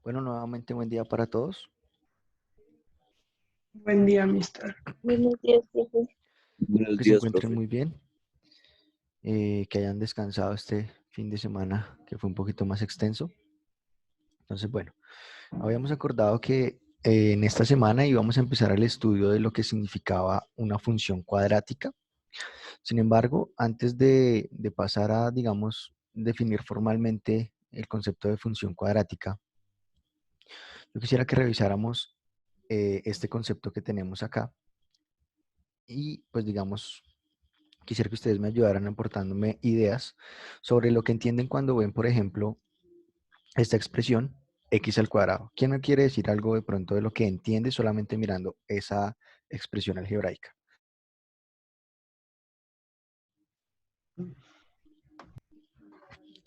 Bueno, nuevamente buen día para todos. Buen día, mister. Buenos días, profe. Espero Buenos que se días, encuentren profe. muy bien, que hayan descansado este fin de semana que fue un poquito más extenso. Entonces, bueno, habíamos acordado que en esta semana íbamos a empezar el estudio de lo que significaba una función cuadrática. Sin embargo, antes de pasar a, digamos, definir formalmente el concepto de función cuadrática, yo quisiera que revisáramos este concepto que tenemos acá y, pues, digamos, quisiera que ustedes me ayudaran aportándome ideas sobre lo que entienden cuando ven, por ejemplo, esta expresión x al cuadrado. ¿Quién me quiere decir algo de pronto de lo que entiende solamente mirando esa expresión algebraica?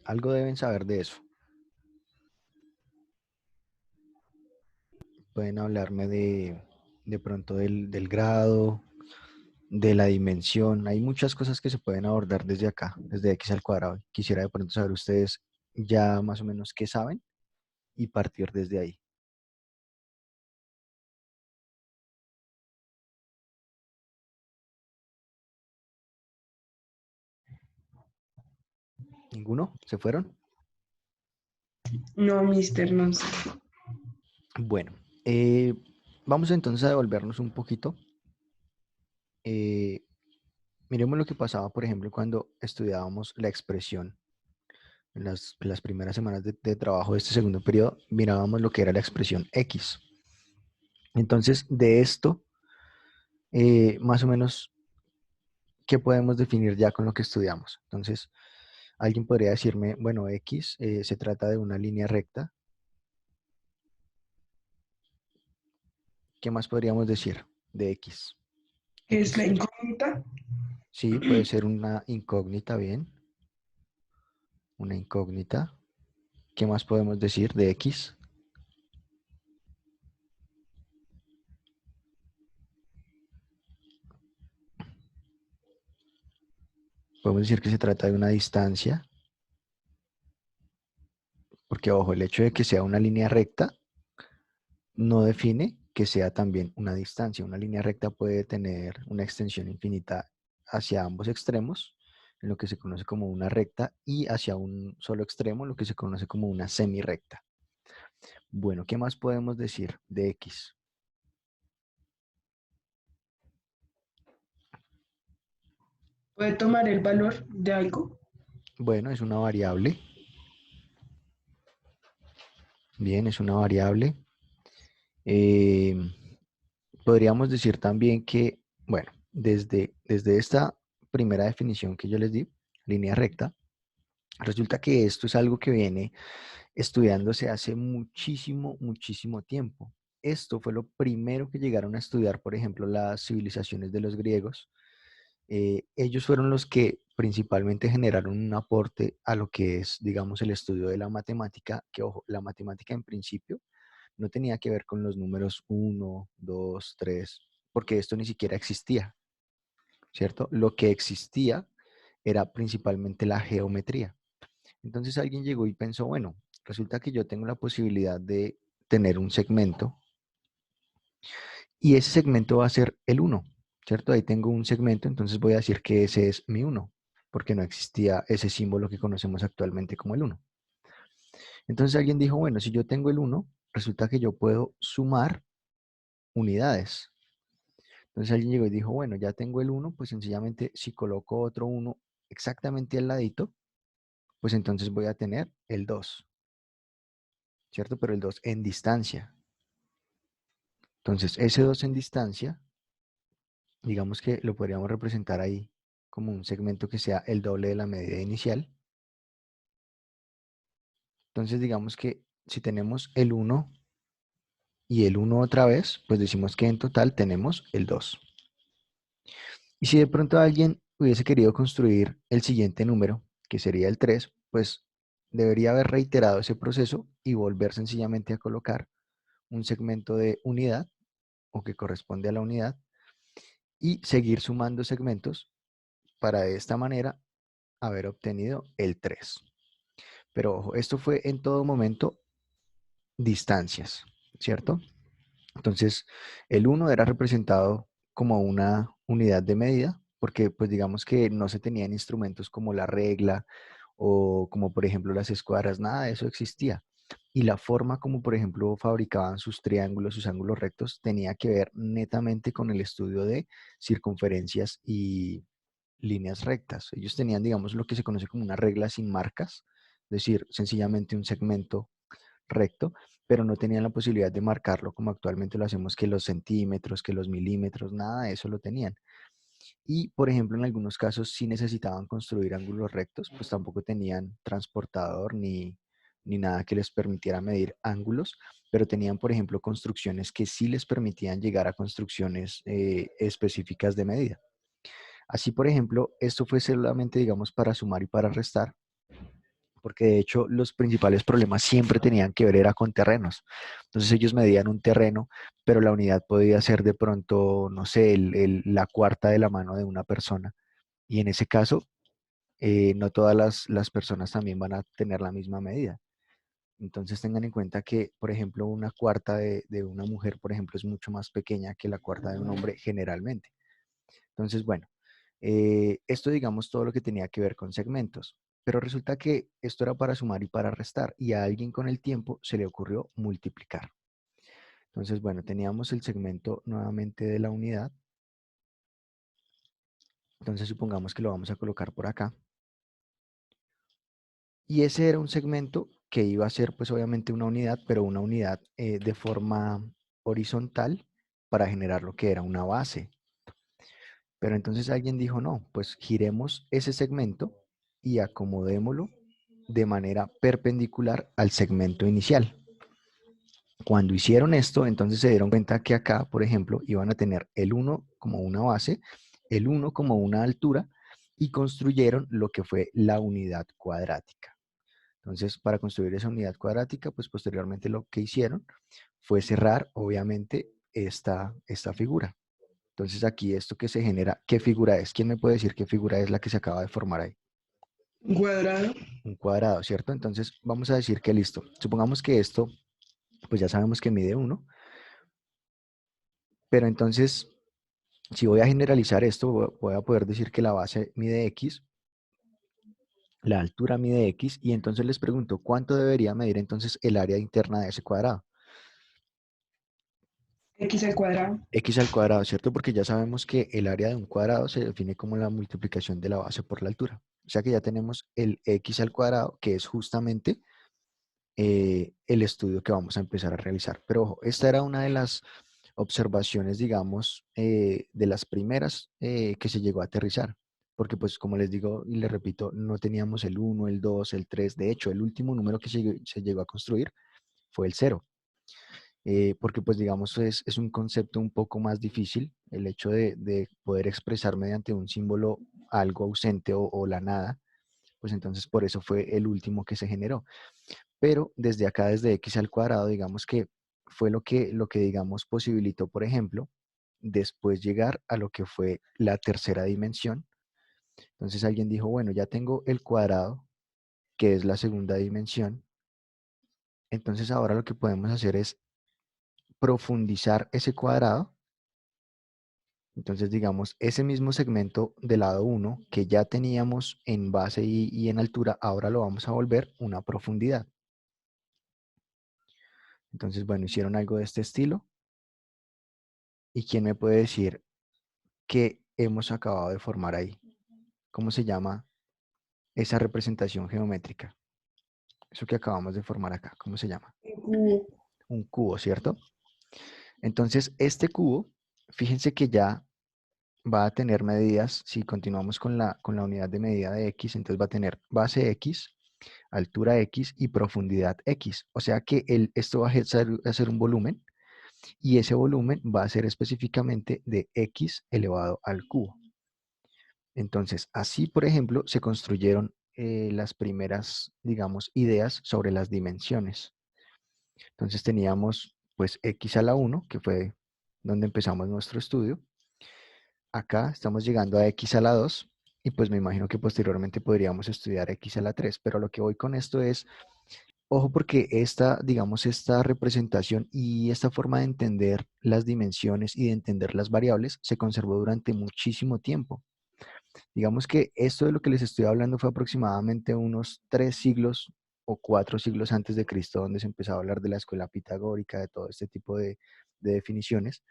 Algo deben saber de eso. Pueden hablarme de pronto del grado, de la dimensión. Hay muchas cosas que se pueden abordar desde acá, desde x al cuadrado. Quisiera de pronto saber ustedes ya más o menos qué saben y partir desde ahí. ¿Ninguno? ¿Se fueron? No, mister, no sé. Bueno, vamos entonces a devolvernos un poquito. Eh, Miremos lo que pasaba, por ejemplo, cuando estudiábamos la expresión. En las primeras semanas de trabajo de este segundo periodo, mirábamos lo que era la expresión X. Entonces, de esto, más o menos, ¿qué podemos definir ya con lo que estudiamos? Entonces, alguien podría decirme, bueno, X se trata de una línea recta. ¿Qué más podríamos decir de X? ¿Qué es la X, incógnita? sí, puede ser una incógnita, bien. Una incógnita. ¿Qué más podemos decir de X? Podemos decir que se trata de una distancia, porque ojo, el hecho de que sea una línea recta no define que sea también una distancia. Una línea recta puede tener una extensión infinita hacia ambos extremos, en lo que se conoce como una recta, y hacia un solo extremo, lo que se conoce como una semirrecta. Bueno, ¿qué más podemos decir de X? ¿Puede tomar el valor de algo? Bueno, es una variable. Bien, es una variable. Eh, Podríamos decir también que, bueno, desde esta primera definición que yo les di, línea recta, resulta que esto es algo que viene estudiándose hace muchísimo, muchísimo tiempo. Esto fue lo primero que llegaron a estudiar, por ejemplo, las civilizaciones de los griegos. Ellos fueron los que principalmente generaron un aporte a lo que es, digamos, el estudio de la matemática, que, ojo, la matemática en principio no tenía que ver con los números uno, 2, 3, porque esto ni siquiera existía, ¿cierto? Lo que existía era principalmente la geometría. Entonces alguien llegó y pensó, bueno, resulta que yo tengo la posibilidad de tener un segmento y ese segmento va a ser el uno, ¿cierto? Ahí tengo un segmento, entonces voy a decir que ese es mi uno, porque no existía ese símbolo que conocemos actualmente como el uno. Entonces alguien dijo, bueno, si yo tengo el uno, resulta que yo puedo sumar unidades. Entonces alguien llegó y dijo, bueno, ya tengo el uno, pues sencillamente si coloco otro uno exactamente al ladito, pues entonces voy a tener el 2, ¿cierto? Pero el 2 en distancia. Entonces, ese 2 en distancia, digamos que lo podríamos representar ahí como un segmento que sea el doble de la medida inicial. Entonces, digamos que si tenemos el 1 y el 1 otra vez, pues decimos que en total tenemos el 2. Y si de pronto alguien hubiese querido construir el siguiente número, que sería el 3, pues debería haber reiterado ese proceso y volver sencillamente a colocar un segmento de unidad o que corresponde a la unidad y seguir sumando segmentos para de esta manera haber obtenido el 3. Pero ojo, esto fue en todo momento distancias, ¿cierto? Entonces, el uno era representado como una unidad de medida, porque pues digamos que no se tenían instrumentos como la regla o como por ejemplo las escuadras, nada de eso existía. Y la forma como por ejemplo fabricaban sus triángulos, sus ángulos rectos, tenía que ver netamente con el estudio de circunferencias y líneas rectas. Ellos tenían, digamos, lo que se conoce como una regla sin marcas, es decir, sencillamente un segmento recto, pero no tenían la posibilidad de marcarlo como actualmente lo hacemos, que los centímetros, que los milímetros, nada de eso lo tenían. Y, por ejemplo, en algunos casos sí necesitaban construir ángulos rectos, pues tampoco tenían transportador ni nada que les permitiera medir ángulos, pero tenían, por ejemplo, construcciones que sí les permitían llegar a construcciones específicas de medida. Así, por ejemplo, esto fue solamente, digamos, para sumar y para restar, porque de hecho los principales problemas siempre tenían que ver era con terrenos. Entonces ellos medían un terreno, pero la unidad podía ser de pronto, no sé, la cuarta de la mano de una persona. Y en ese caso, no todas las personas también van a tener la misma medida. Entonces tengan en cuenta que, por ejemplo, una cuarta de una mujer, por ejemplo, es mucho más pequeña que la cuarta de un hombre generalmente. Entonces, bueno, esto digamos todo lo que tenía que ver con segmentos. Pero resulta que esto era para sumar y para restar y a alguien con el tiempo se le ocurrió multiplicar. Entonces, bueno, teníamos el segmento nuevamente de la unidad. Entonces supongamos que lo vamos a colocar por acá. Y ese era un segmento que iba a ser pues obviamente una unidad, pero una unidad de forma horizontal para generar lo que era una base. Pero entonces alguien dijo, no, pues giremos ese segmento y acomodémoslo de manera perpendicular al segmento inicial. Cuando hicieron esto, entonces se dieron cuenta que acá, por ejemplo, iban a tener el 1 como una base, el 1 como una altura y construyeron lo que fue la unidad cuadrática. Entonces, para construir esa unidad cuadrática, pues posteriormente lo que hicieron fue cerrar, obviamente, esta figura. Entonces aquí esto que se genera, ¿qué figura es? ¿Quién me puede decir qué figura es la que se acaba de formar ahí? Un cuadrado. Un cuadrado, ¿cierto? Entonces vamos a decir que listo. Supongamos que esto, pues ya sabemos que mide 1, pero entonces si voy a generalizar esto, voy a poder decir que la base mide x, la altura mide x, y entonces les pregunto, ¿cuánto debería medir entonces el área interna de ese cuadrado? X al cuadrado. X al cuadrado, ¿cierto? Porque ya sabemos que el área de un cuadrado se define como la multiplicación de la base por la altura. O sea que ya tenemos el x al cuadrado, que es justamente el estudio que vamos a empezar a realizar. Pero ojo, esta era una de las observaciones, digamos, de las primeras que se llegó a aterrizar. Porque pues como les digo y les repito, no teníamos el 1, el 2, el 3. De hecho, el último número que se llegó a construir fue el 0. Porque pues digamos es un concepto un poco más difícil, el hecho de poder expresar mediante un símbolo algo ausente o la nada, pues entonces por eso fue el último que se generó. Pero desde acá, desde x al cuadrado, digamos que fue lo que digamos posibilitó, por ejemplo, después llegar a lo que fue la tercera dimensión. Entonces alguien dijo, bueno, ya tengo el cuadrado, que es la segunda dimensión. Entonces ahora lo que podemos hacer es profundizar ese cuadrado. Entonces, digamos, ese mismo segmento del lado 1 que ya teníamos en base y en altura, ahora lo vamos a volver una profundidad. Entonces, bueno, hicieron algo de este estilo. ¿Y quién me puede decir qué hemos acabado de formar ahí? ¿Cómo se llama esa representación geométrica? Eso que acabamos de formar acá, ¿cómo se llama? Un cubo. Un cubo, ¿cierto? Entonces, este cubo, fíjense que ya va a tener medidas, si continuamos con la unidad de medida de x, entonces va a tener base x, altura x y profundidad x. O sea que esto va a ser un volumen y ese volumen va a ser específicamente de x elevado al cubo. Entonces, así, por ejemplo, se construyeron las primeras, digamos, ideas sobre las dimensiones. Entonces teníamos pues x a la 1, que fue donde empezamos nuestro estudio. Acá estamos llegando a x a la 2 y pues me imagino que posteriormente podríamos estudiar x a la 3, pero lo que voy con esto es Ojo porque esta, digamos, esta representación y esta forma de entender las dimensiones y de entender las variables se conservó durante muchísimo tiempo. Digamos que esto de lo que les estoy hablando fue aproximadamente unos 3 siglos o 4 siglos antes de Cristo, donde se empezó a hablar de la escuela pitagórica, de todo este tipo de definiciones.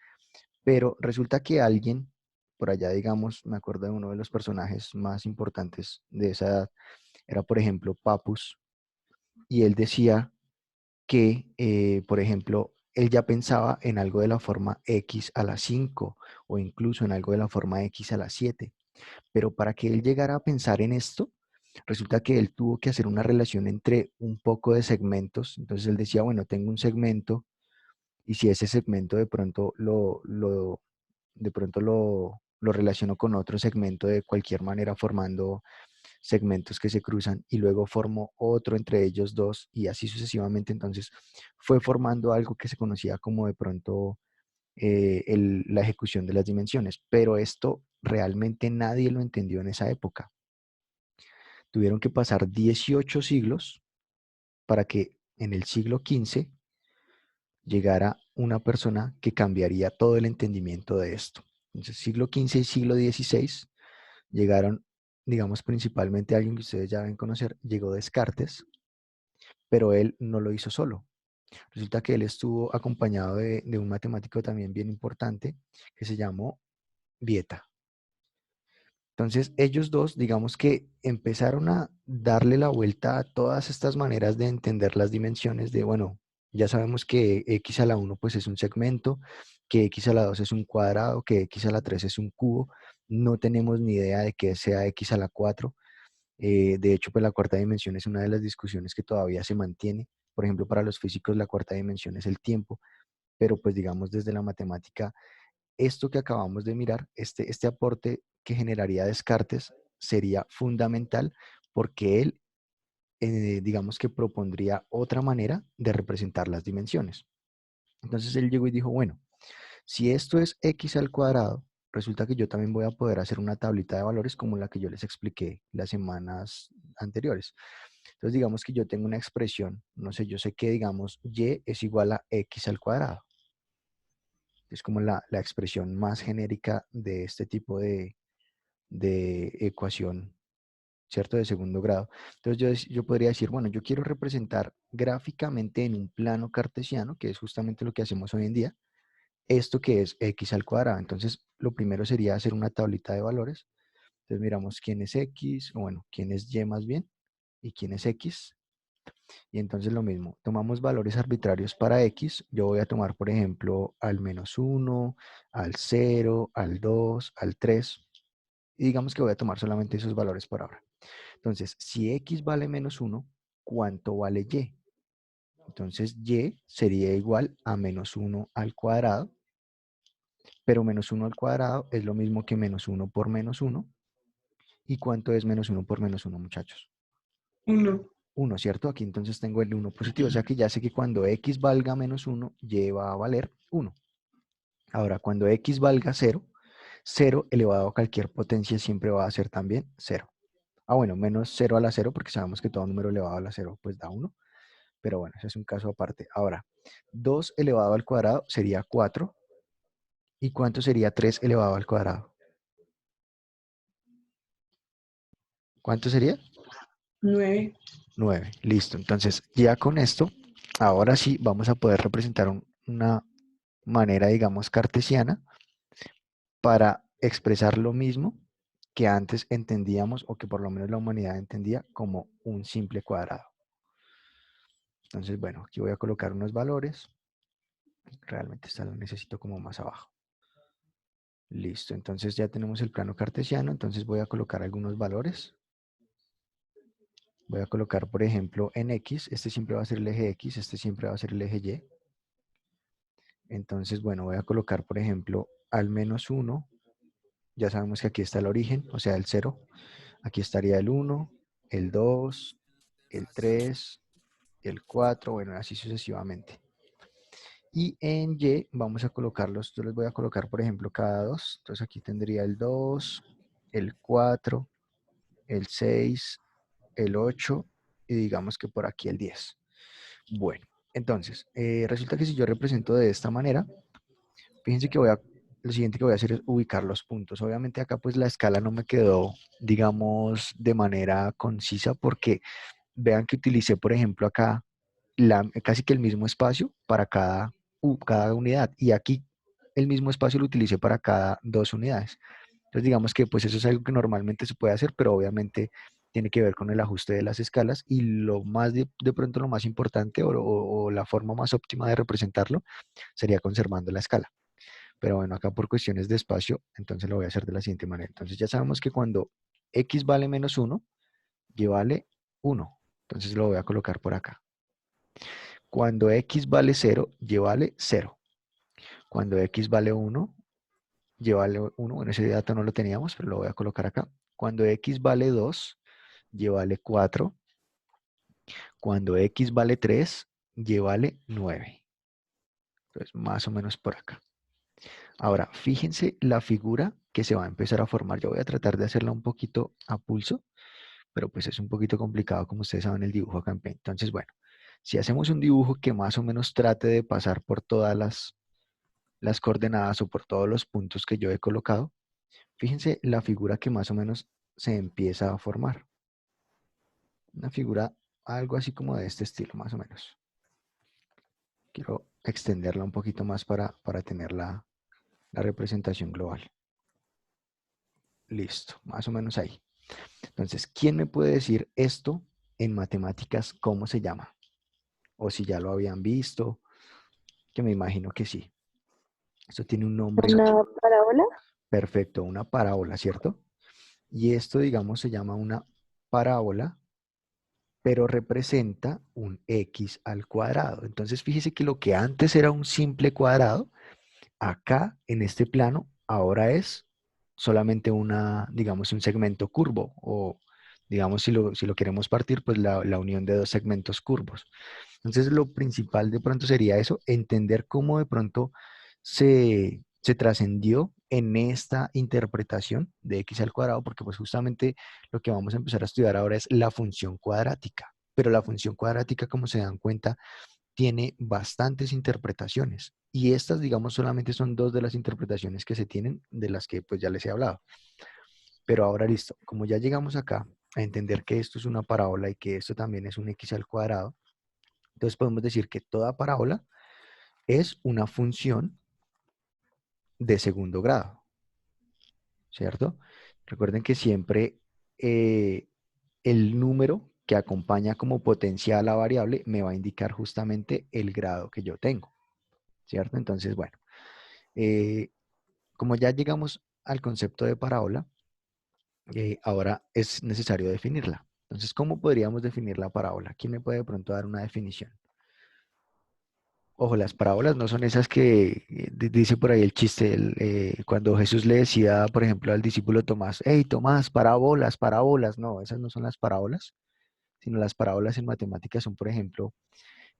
Pero resulta que alguien, por allá, digamos, me acuerdo de uno de los personajes más importantes de esa edad, era por ejemplo Papus, y él decía que, por ejemplo, él ya pensaba en algo de la forma x a la 5 o incluso en algo de la forma x a la 7. Pero para que él llegara a pensar en esto, resulta que él tuvo que hacer una relación entre un poco de segmentos. Entonces él decía, bueno, tengo un segmento y si ese segmento de pronto lo relaciono con otro segmento de cualquier manera formando segmentos que se cruzan y luego formo otro entre ellos dos y así sucesivamente. Entonces fue formando algo que se conocía como de pronto la ejecución de las dimensiones, pero esto realmente nadie lo entendió en esa época. Tuvieron que pasar 18 siglos para que en el siglo XV llegara una persona que cambiaría todo el entendimiento de esto. Entonces, siglo XV y siglo XVI llegaron, digamos, principalmente alguien que ustedes ya deben conocer, llegó Descartes, pero él no lo hizo solo. Resulta que él estuvo acompañado de un matemático también bien importante que se llamó Vieta. Entonces, ellos dos, digamos que empezaron a darle la vuelta a todas estas maneras de entender las dimensiones de, bueno, ya sabemos que x a la 1 pues es un segmento, que x a la 2 es un cuadrado, que x a la 3 es un cubo. No tenemos ni idea de qué sea x a la 4. De hecho, pues la cuarta dimensión es una de las discusiones que todavía se mantiene. Por ejemplo, para los físicos la cuarta dimensión es el tiempo, pero pues digamos desde la matemática esto que acabamos de mirar, este aporte que generaría Descartes sería fundamental porque él, digamos que propondría otra manera de representar las dimensiones. Entonces él llegó y dijo, bueno, si esto es x al cuadrado, resulta que yo también voy a poder hacer una tablita de valores como la que yo les expliqué las semanas anteriores. Entonces digamos que yo tengo una expresión, no sé, yo sé que digamos y es igual a x al cuadrado. Es como la expresión más genérica de este tipo de ecuación, ¿cierto? De segundo grado. Entonces yo podría decir, bueno, yo quiero representar gráficamente en un plano cartesiano, que es justamente lo que hacemos hoy en día, esto que es x al cuadrado. Entonces lo primero sería hacer una tablita de valores. Entonces miramos quién es x, o bueno, quién es y más bien, y quién es x. Y entonces lo mismo, tomamos valores arbitrarios para x. Yo voy a tomar, por ejemplo, al -1, al 0, al 2, al 3. Y digamos que voy a tomar solamente esos valores por ahora. Entonces, si x vale -1, ¿cuánto vale y? Entonces, y sería igual a -1 al cuadrado, pero -1 al cuadrado es lo mismo que -1 por -1. ¿Y cuánto es -1 por -1, muchachos? Uno. 1, ¿cierto? Aquí entonces tengo el 1 positivo, o sea que ya sé que cuando x valga -1, y va a valer 1. Ahora, cuando x valga 0, 0 elevado a cualquier potencia siempre va a ser también 0. Ah, bueno, menos 0 a la 0, porque sabemos que todo número elevado a la 0 pues da 1. Pero bueno, ese es un caso aparte. Ahora, 2 elevado al cuadrado sería 4. ¿Y cuánto sería 3 elevado al cuadrado? ¿Cuánto sería? 9. 9. Listo. Entonces, ya con esto, ahora sí vamos a poder representar una manera, digamos, cartesiana para expresar lo mismo que antes entendíamos o que por lo menos la humanidad entendía como un simple cuadrado. Entonces, bueno, aquí voy a colocar unos valores. Realmente esta lo necesito como más abajo. Listo, entonces ya tenemos el plano cartesiano, entonces voy a colocar algunos valores. Voy a colocar, por ejemplo, en X, este siempre va a ser el eje X, este siempre va a ser el eje Y. Entonces, bueno, voy a colocar, por ejemplo, al -1. Ya sabemos que aquí está el origen, o sea, el 0. Aquí estaría el 1, el 2, el 3, el 4, bueno, así sucesivamente. Y en Y vamos a colocarlos, yo les voy a colocar, por ejemplo, cada 2. Entonces aquí tendría el 2, el 4, el 6, el 8 y digamos que por aquí el 10. Bueno, entonces, resulta que si yo represento de esta manera, fíjense que lo siguiente que voy a hacer es ubicar los puntos. Obviamente acá pues la escala no me quedó, digamos, de manera concisa porque vean que utilicé, por ejemplo, acá casi que el mismo espacio para cada unidad y aquí el mismo espacio lo utilicé para cada dos unidades. Entonces digamos que pues eso es algo que normalmente se puede hacer, pero obviamente tiene que ver con el ajuste de las escalas y lo más de pronto lo más importante o la forma más óptima de representarlo sería conservando la escala. Pero bueno, acá por cuestiones de espacio, entonces lo voy a hacer de la siguiente manera. Entonces ya sabemos que cuando x vale menos 1, y vale 1. Entonces lo voy a colocar por acá. Cuando x vale 0, y vale 0. Cuando x vale 1, y vale 1. Bueno, ese dato no lo teníamos, pero lo voy a colocar acá. Cuando x vale 2, y vale 4. Cuando x vale 3, y vale 9. Entonces, más o menos por acá. Ahora, fíjense la figura que se va a empezar a formar. Yo voy a tratar de hacerla un poquito a pulso, pero pues es un poquito complicado, como ustedes saben, el dibujo acá en Paint. Entonces, bueno, si hacemos un dibujo que más o menos trate de pasar por todas las coordenadas o por todos los puntos que yo he colocado, fíjense la figura que más o menos se empieza a formar. Una figura algo así como de este estilo, más o menos. Quiero extenderla un poquito más para tener la representación global. Listo, más o menos ahí. Entonces, ¿quién me puede decir esto en matemáticas cómo se llama? O si ya lo habían visto, que me imagino que sí. Esto tiene un nombre Una parábola. perfecto, una parábola, ¿cierto? Y esto, digamos, se llama una parábola, pero representa un x al cuadrado. Entonces, fíjese que lo que antes era un simple cuadrado, acá en este plano, ahora es solamente digamos, un segmento curvo, o digamos, si lo queremos partir, pues la unión de dos segmentos curvos. Entonces, lo principal de pronto sería eso, entender cómo de pronto se trascendió en esta interpretación de x al cuadrado, porque pues justamente lo que vamos a empezar a estudiar ahora es la función cuadrática. Pero la función cuadrática, como se dan cuenta, tiene bastantes interpretaciones. Y estas, digamos, solamente son dos de las interpretaciones que se tienen, de las que pues ya les he hablado. Pero ahora listo, como ya llegamos acá a entender que esto es una parábola y que esto también es un x al cuadrado, entonces podemos decir que toda parábola es una función de segundo grado, ¿cierto? Recuerden que siempre el número que acompaña como potencial a la variable me va a indicar justamente el grado que yo tengo, ¿cierto? Entonces, bueno, eh, como ya llegamos al concepto de parábola, ahora es necesario definirla. Entonces, ¿cómo podríamos definir la parábola? ¿Quién me puede de pronto dar una definición? Ojo, las parábolas no son esas que dice por ahí el chiste, cuando Jesús le decía, por ejemplo, al discípulo Tomás, hey Tomás, parábolas, parábolas. No, esas no son las parábolas, sino las parábolas en matemáticas son, por ejemplo,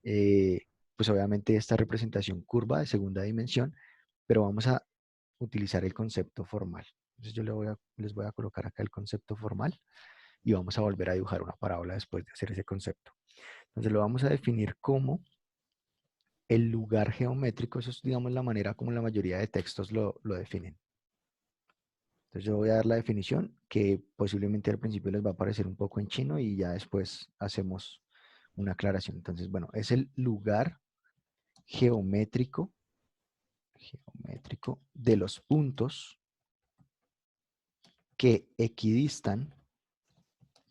eh, pues obviamente esta representación curva de segunda dimensión, pero vamos a utilizar el concepto formal. Entonces yo les voy a colocar acá el concepto formal y vamos a volver a dibujar una parábola después de hacer ese concepto. Entonces lo vamos a definir como el lugar geométrico, eso es, digamos, la manera como la mayoría de textos lo definen. Entonces yo voy a dar la definición que posiblemente al principio les va a parecer un poco en chino y ya después hacemos una aclaración. Entonces, bueno, es el lugar geométrico de los puntos que equidistan,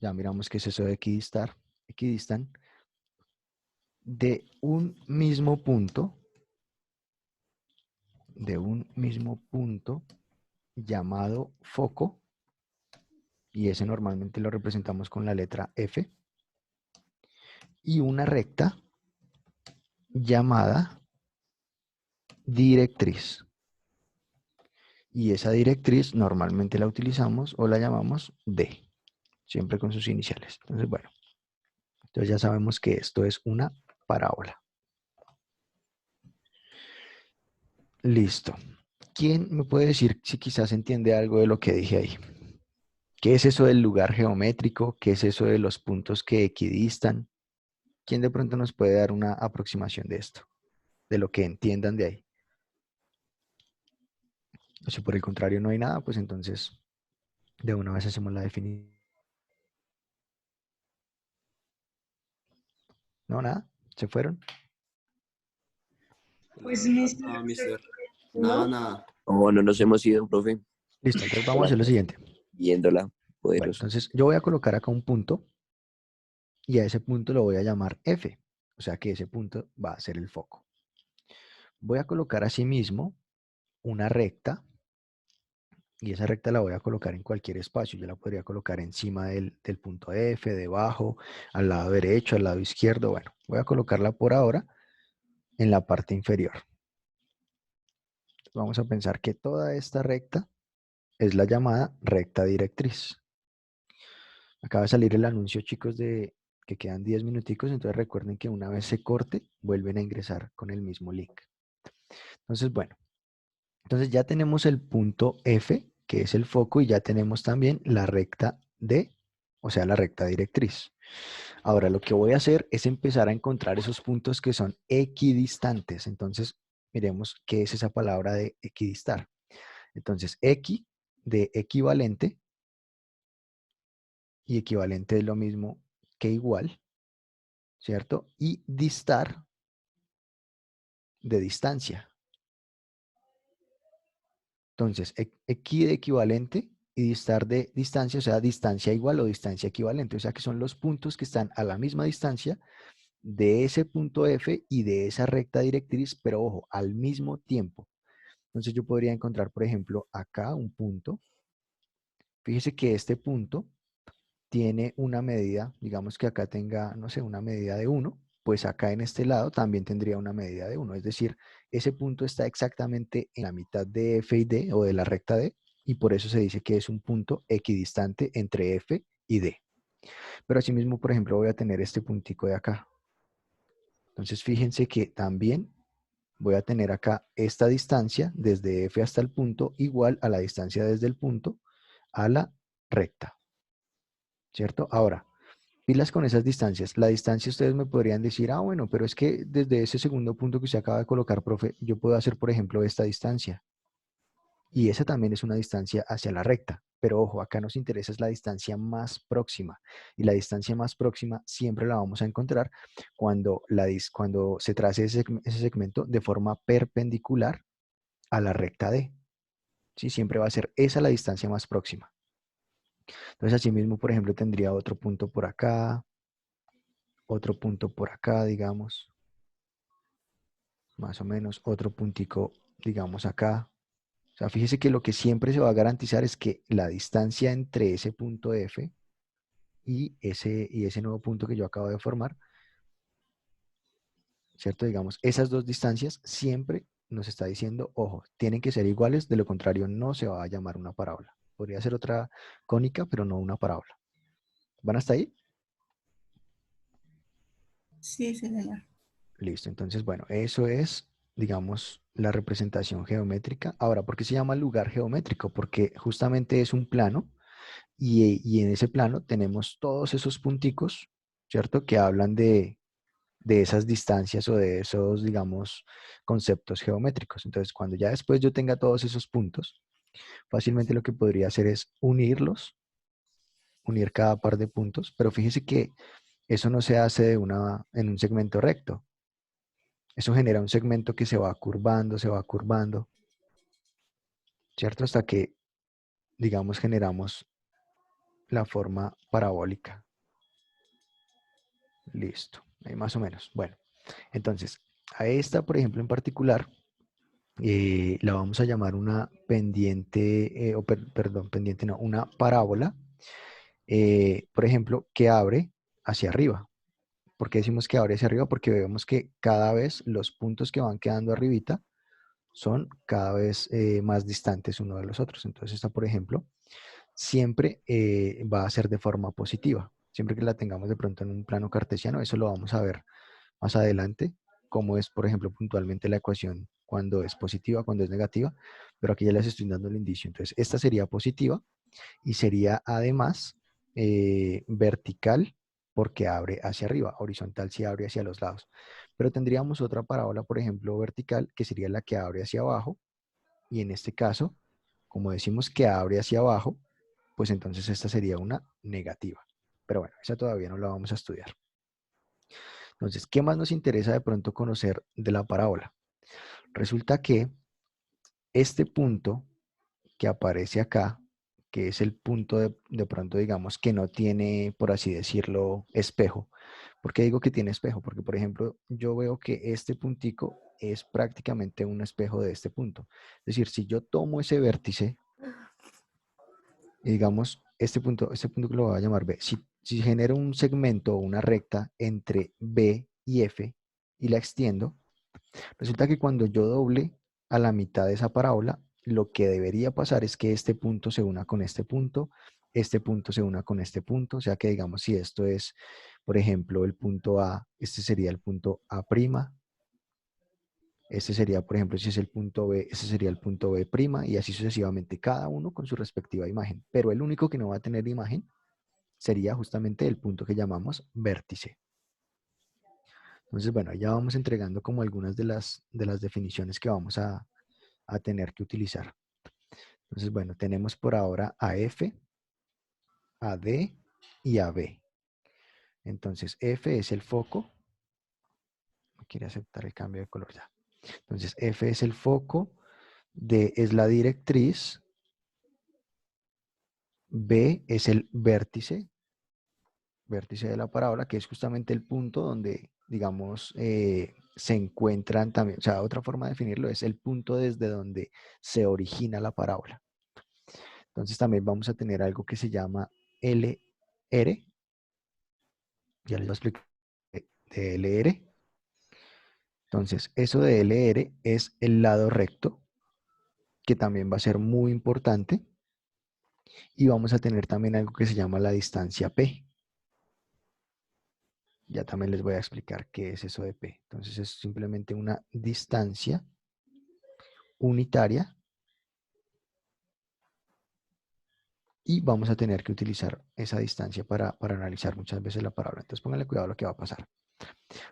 ya miramos qué es eso de equidistan de un mismo punto, llamado foco, y ese normalmente lo representamos con la letra F, y una recta llamada directriz. Y esa directriz normalmente la utilizamos o la llamamos D, siempre con sus iniciales. Entonces, bueno, entonces ya sabemos que esto es una parábola. Listo. ¿Quién me puede decir si quizás entiende algo de lo que dije ahí? ¿Qué es eso del lugar geométrico? ¿Qué es eso de los puntos que equidistan? ¿Quién de pronto nos puede dar una aproximación de esto? De lo que entiendan de ahí. O si por el contrario no hay nada, pues entonces de una vez hacemos la definición. No, nada, se fueron. Pues, La verdad, nada, mister. Nada, ¿no? nada. No, no nos hemos ido, profe. Listo, entonces vamos a Hola, hacer lo siguiente. viéndola, Bueno, poderoso. entonces yo voy a colocar acá un punto y a ese punto lo voy a llamar F. O sea que ese punto va a ser el foco. Voy a colocar asimismo una recta y esa recta la voy a colocar en cualquier espacio. Yo la podría colocar encima del punto F, debajo, al lado derecho, al lado izquierdo. Bueno, voy a colocarla por ahora en la parte inferior. Vamos a pensar que toda esta recta es la llamada recta directriz. Acaba de salir el anuncio, chicos, de que quedan 10 minuticos, entonces recuerden que una vez se corte, vuelven a ingresar con el mismo link. Entonces, bueno, entonces ya tenemos el punto F, que es el foco, y ya tenemos también la recta D, o sea, la recta directriz. Ahora, lo que voy a hacer es empezar a encontrar esos puntos que son equidistantes. Entonces, miremos qué es esa palabra de equidistar. Entonces, equi de equivalente, y equivalente es lo mismo que igual, ¿cierto? Y distar de distancia. Entonces, equi de equivalente y distar de distancia, o sea, distancia igual o distancia equivalente. O sea, que son los puntos que están a la misma distancia de ese punto F y de esa recta directriz, pero ojo, al mismo tiempo. Entonces yo podría encontrar, por ejemplo, acá un punto. Fíjese que este punto tiene una medida, digamos que acá tenga, no sé, una medida de 1, pues acá en este lado también tendría una medida de 1. Es decir, ese punto está exactamente en la mitad de F y D o de la recta D y por eso se dice que es un punto equidistante entre F y D. Pero asimismo, por ejemplo, voy a tener este puntico de acá. Entonces fíjense que también voy a tener acá esta distancia desde F hasta el punto igual a la distancia desde el punto a la recta, ¿cierto? Ahora, pilas con esas distancias. La distancia ustedes me podrían decir, ah, bueno, pero es que desde ese segundo punto que usted acaba de colocar, profe, yo puedo hacer, por ejemplo, esta distancia. Y esa también es una distancia hacia la recta. Pero ojo, acá nos interesa es la distancia más próxima. Y la distancia más próxima siempre la vamos a encontrar cuando, cuando se trace ese segmento de forma perpendicular a la recta D. ¿Sí? Siempre va a ser esa la distancia más próxima. Entonces, así mismo, por ejemplo, tendría otro punto por acá, otro punto por acá, digamos, más o menos, otro puntico, digamos, acá. O sea, fíjese que lo que siempre se va a garantizar es que la distancia entre ese punto F y ese nuevo punto que yo acabo de formar, ¿cierto? Digamos, esas dos distancias siempre nos está diciendo, ojo, tienen que ser iguales, de lo contrario no se va a llamar una parábola. Podría ser otra cónica, pero no una parábola. ¿Van hasta ahí? Sí, sí, señor. Listo, entonces, bueno, eso es, digamos, la representación geométrica. Ahora, ¿por qué se llama lugar geométrico? Porque justamente es un plano y en ese plano tenemos todos esos punticos, ¿cierto? Que hablan de esas distancias o de esos, digamos, conceptos geométricos. Entonces, cuando ya después yo tenga todos esos puntos, fácilmente lo que podría hacer es unirlos, unir cada par de puntos, pero fíjese que eso no se hace en un segmento recto. Eso genera un segmento que se va curvando, ¿cierto? Hasta que, digamos, generamos la forma parabólica. Listo, ahí más o menos. Bueno, entonces, a esta, por ejemplo, en particular, la vamos a llamar una pendiente, perdón, pendiente no, una parábola, por ejemplo, que abre hacia arriba. ¿Por qué decimos que abre hacia arriba? Porque vemos que cada vez los puntos que van quedando arribita son cada vez más distantes uno de los otros. Entonces esta, por ejemplo, siempre va a ser de forma positiva. Siempre que la tengamos de pronto en un plano cartesiano, eso lo vamos a ver más adelante, cómo es, por ejemplo, puntualmente la ecuación cuando es positiva, cuando es negativa, pero aquí ya les estoy dando el indicio. Entonces, esta sería positiva y sería además vertical porque abre hacia arriba, horizontal sí abre hacia los lados. Pero tendríamos otra parábola, por ejemplo, vertical, que sería la que abre hacia abajo, y en este caso, como decimos que abre hacia abajo, pues entonces esta sería una negativa. Pero bueno, esa todavía no la vamos a estudiar. Entonces, ¿qué más nos interesa de pronto conocer de la parábola? Resulta que este punto que aparece acá, que es el punto de pronto, digamos, que no tiene, por así decirlo, espejo. ¿Por qué digo que tiene espejo? Porque, por ejemplo, yo veo que este puntico es prácticamente un espejo de este punto. Es decir, si yo tomo ese vértice, y digamos, este punto que lo voy a llamar B, si genero un segmento o una recta entre B y F y la extiendo, resulta que cuando yo doble a la mitad de esa parábola, lo que debería pasar es que este punto se una con este punto se una con este punto, o sea que digamos si esto es, por ejemplo, el punto A, este sería el punto A', este sería, por ejemplo, si es el punto B, este sería el punto B', y así sucesivamente, cada uno con su respectiva imagen, pero el único que no va a tener imagen sería justamente el punto que llamamos vértice. Entonces, bueno, ya vamos entregando como algunas de las definiciones que vamos a tener que utilizar. Entonces, bueno, tenemos por ahora a F, a D y a B. Entonces, F es el foco. No quiere aceptar el cambio de color ya. Entonces, F es el foco, D es la directriz, B es el vértice de la parábola, que es justamente el punto donde, digamos, se encuentran también, o sea, otra forma de definirlo es el punto desde donde se origina la parábola. Entonces también vamos a tener algo que se llama LR, ya les voy a explicar de LR. Entonces, eso de LR es el lado recto, que también va a ser muy importante. Y vamos a tener también algo que se llama la distancia P. Ya también les voy a explicar qué es eso de P. Entonces es simplemente una distancia unitaria y vamos a tener que utilizar esa distancia para analizar muchas veces la parábola. Entonces pónganle cuidado a lo que va a pasar.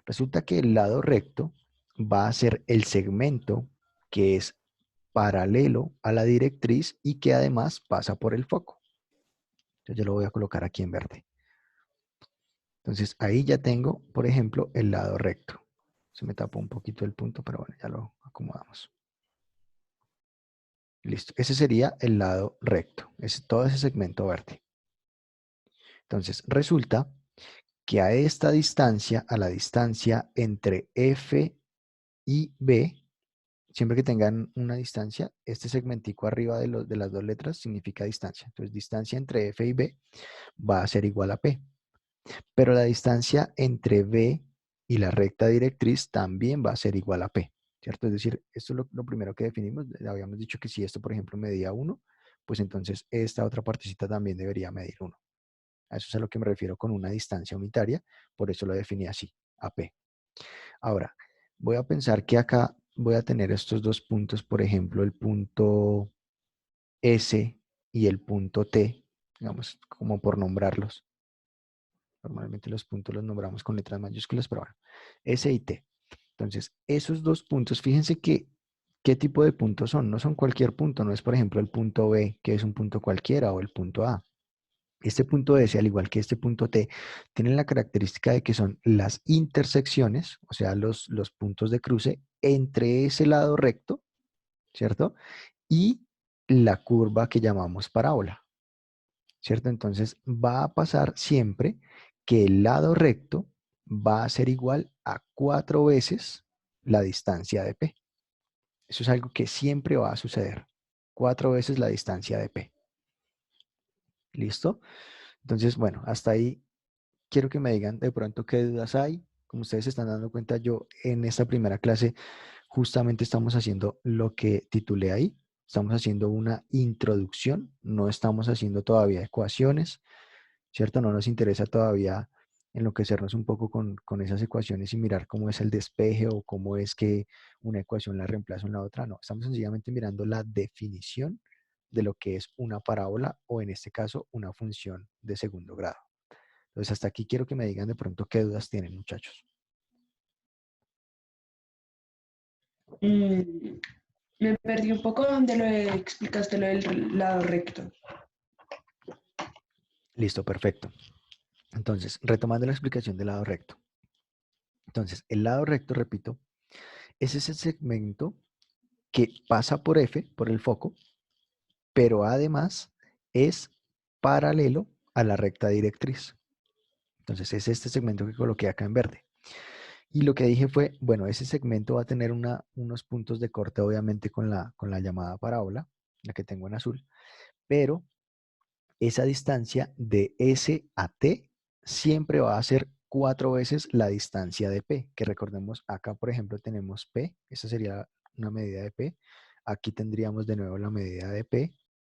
Resulta que el lado recto va a ser el segmento que es paralelo a la directriz y que además pasa por el foco. Entonces yo lo voy a colocar aquí en verde. Entonces ahí ya tengo, por ejemplo, el lado recto. Se me tapó un poquito el punto, pero bueno, ya lo acomodamos. Listo. Ese sería el lado recto. Es todo ese segmento verde. Entonces resulta que a esta distancia, a la distancia entre F y B, siempre que tengan una distancia, este segmentico arriba de las dos letras significa distancia. Entonces distancia entre F y B va a ser igual a P. Pero la distancia entre B y la recta directriz también va a ser igual a P, ¿cierto? Es decir, esto es lo primero que definimos. Habíamos dicho que si esto, por ejemplo, medía 1, pues entonces esta otra partecita también debería medir 1. A eso es a lo que me refiero con una distancia unitaria, por eso lo definí así, AP. Ahora, voy a pensar que acá voy a tener estos dos puntos, por ejemplo, el punto S y el punto T, digamos, como por nombrarlos. Normalmente los puntos los nombramos con letras mayúsculas, pero bueno, S y T. Entonces, esos dos puntos, fíjense que, ¿qué tipo de puntos son? No son cualquier punto, no es, por ejemplo, el punto B, que es un punto cualquiera, o el punto A. Este punto S, al igual que este punto T, tienen la característica de que son las intersecciones, o sea, los puntos de cruce entre ese lado recto, ¿cierto? Y la curva que llamamos parábola, ¿cierto? Entonces va a pasar siempre que el lado recto va a ser igual a 4 veces la distancia de P. Eso es algo que siempre va a suceder. 4 veces la distancia de P. ¿Listo? Entonces, bueno, hasta ahí quiero que me digan de pronto qué dudas hay. Como ustedes se están dando cuenta, yo en esta primera clase justamente estamos haciendo lo que titulé ahí. Estamos haciendo una introducción, no estamos haciendo todavía ecuaciones, ¿cierto? No nos interesa todavía enloquecernos un poco con esas ecuaciones y mirar cómo es el despeje o cómo es que una ecuación la reemplaza en la otra. No, estamos sencillamente mirando la definición de lo que es una parábola o en este caso una función de segundo grado. Entonces, hasta aquí quiero que me digan de pronto qué dudas tienen, muchachos. Me perdí un poco donde explicaste lo del lado recto. Listo, perfecto. Entonces, retomando la explicación del lado recto. Entonces, el lado recto, repito, es ese segmento que pasa por F, por el foco, pero además es paralelo a la recta directriz. Entonces, es este segmento que coloqué acá en verde. Y lo que dije fue, bueno, ese segmento va a tener unos puntos de corte, obviamente, con la llamada parábola, la que tengo en azul, pero esa distancia de S a T siempre va a ser 4 veces la distancia de P, que recordemos acá, por ejemplo, tenemos P, esa sería una medida de P, aquí tendríamos de nuevo la medida de P,